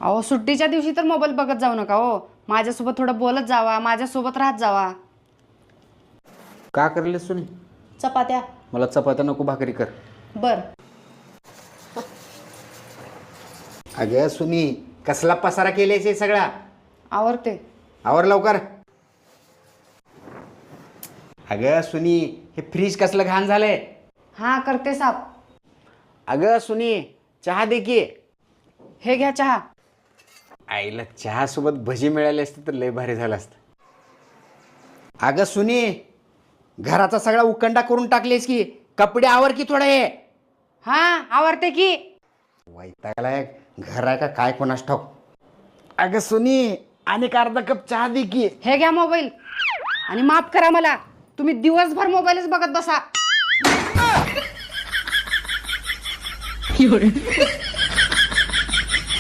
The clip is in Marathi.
अहो सुट्टीच्या दिवशी तर मोबाईल बघत जाऊ नका हो. माझ्यासोबत थोडं बोलत जावा, माझ्यासोबत राहत जावा. का करले सुनी? चपात्या. मला चपात्या नको, भाकरी कर. बर. अगं सुनी, कसला पसारा केल्याचे सगळा? आवरते. आवर लवकर. अगं सुनी, हे फ्रीज कसलं घाण झालंय. हा करते साफ. अगं सुनी, चहा दे की. हे घ्या चहा. आईला चहा सोबत भजी मिळाली असते तर लय भारी झालं असतं. अगं सुनी, घराचा सगळा उकंडा करून टाकलेस की. कपडे आवर की थोडं. हे हा आवरते की. वैतागला घर आहे का काय कोणास ठाऊक. अगं सुनी, आणि अर्धा कप चहा दे की. हे घ्या मोबाईल. आणि माफ करा मला, तुम्ही दिवसभर मोबाईलच बघत बसा.